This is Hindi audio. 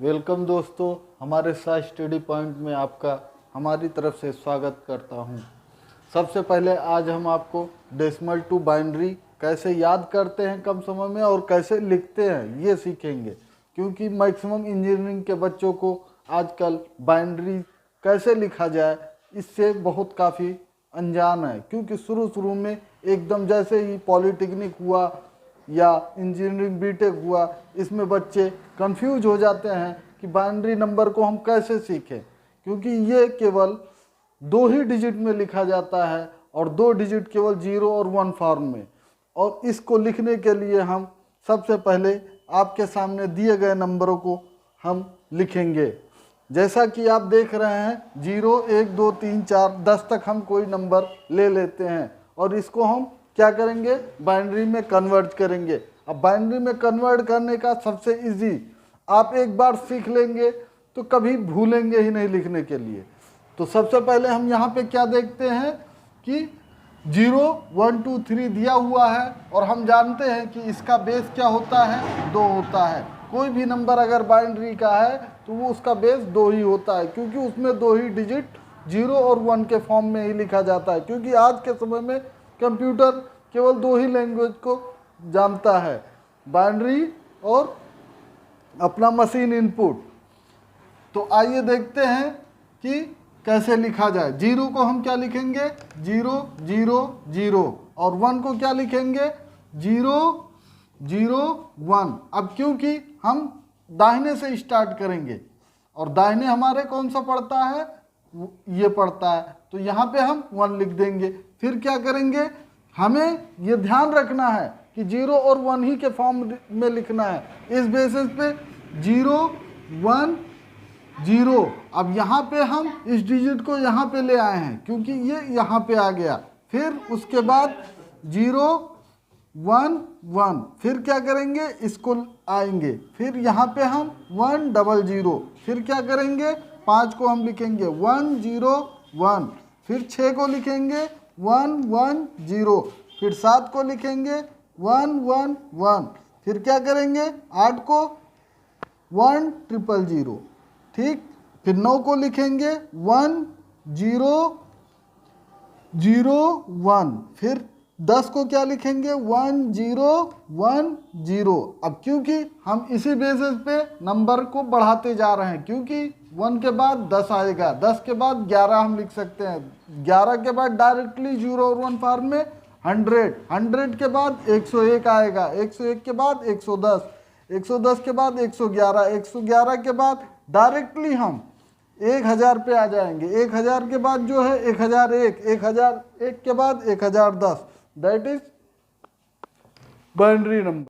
वेलकम दोस्तों, हमारे साथ स्टडी पॉइंट में आपका हमारी तरफ से स्वागत करता हूं। सबसे पहले आज हम आपको डेसिमल टू बाइनरी कैसे याद करते हैं कम समय में और कैसे लिखते हैं ये सीखेंगे, क्योंकि मैक्सिमम इंजीनियरिंग के बच्चों को आजकल बाइनरी कैसे लिखा जाए इससे बहुत काफ़ी अनजान है। क्योंकि शुरू में एकदम जैसे ही पॉलिटेक्निक हुआ या इंजीनियरिंग बीटेक हुआ, इसमें बच्चे कंफ्यूज हो जाते हैं कि बाइनरी नंबर को हम कैसे सीखें, क्योंकि ये केवल 2 ही डिजिट में लिखा जाता है और 2 डिजिट केवल 0 और 1 फॉर्म में। और इसको लिखने के लिए हम सबसे पहले आपके सामने दिए गए नंबरों को हम लिखेंगे। जैसा कि आप देख रहे हैं 0, 1, 2, 3, 4, 10 तक हम कोई नंबर ले लेते हैं और इसको हम क्या करेंगे, बाइनरी में कन्वर्ट करेंगे। अब बाइनरी में कन्वर्ट करने का सबसे इजी, आप एक बार सीख लेंगे तो कभी भूलेंगे ही नहीं लिखने के लिए। तो सबसे पहले हम यहाँ पे क्या देखते हैं कि 0, 1, 2, 3 दिया हुआ है और हम जानते हैं कि इसका बेस क्या होता है, 2 होता है। कोई भी नंबर अगर बाइनरी का है तो वो उसका बेस 2 ही होता है, क्योंकि उसमें 2 ही डिजिट 0 और 1 के फॉर्म में ही लिखा जाता है। क्योंकि आज के समय में कंप्यूटर केवल 2 ही लैंग्वेज को जानता है, बाइनरी और अपना मशीन इनपुट। तो आइए देखते हैं कि कैसे लिखा जाए। 0 को हम क्या लिखेंगे, 0, 0, 0 और 1 को क्या लिखेंगे, 0, 0, 1। अब क्योंकि हम दाहिने से स्टार्ट करेंगे और दाहिने हमारे कौन सा पड़ता है, ये पड़ता है, तो यहाँ पे हम 1 लिख देंगे। फिर क्या करेंगे, हमें ये ध्यान रखना है कि 0 और 1 ही के फॉर्म में लिखना है। इस बेसिस पे 0, 1, 0। अब यहाँ पे हम इस डिजिट को यहाँ पे ले आए हैं क्योंकि ये यहाँ पे आ गया। फिर उसके बाद 0, 1, 1। फिर क्या करेंगे, इसको आएंगे। फिर यहाँ पे हम 1, 0, 0। फिर क्या करेंगे, 5 को हम लिखेंगे 1, 0, 1। फिर 6 को लिखेंगे 1, 1, 0। फिर 7 को लिखेंगे 1, 1, 1। फिर क्या करेंगे, 8 को 1, 0, 0। ठीक। फिर 9 को लिखेंगे 1, 0, 0, 1। फिर 10 को क्या लिखेंगे, 1, 0, 1, 0। अब क्योंकि हम इसी बेसिस पे नंबर को बढ़ाते जा रहे हैं, क्योंकि 1 के बाद 10 आएगा, 10 के बाद 11 हम लिख सकते हैं, 11 के बाद डायरेक्टली 0 और 1 फॉर्म में 100, 100 के बाद 101 आएगा, 101 के बाद 110, 110 के बाद 111, 111 के बाद डायरेक्टली हम 1000 पे आ जाएंगे। 1000 के बाद जो है 1001, 1001 के बाद 1010। That is binary number.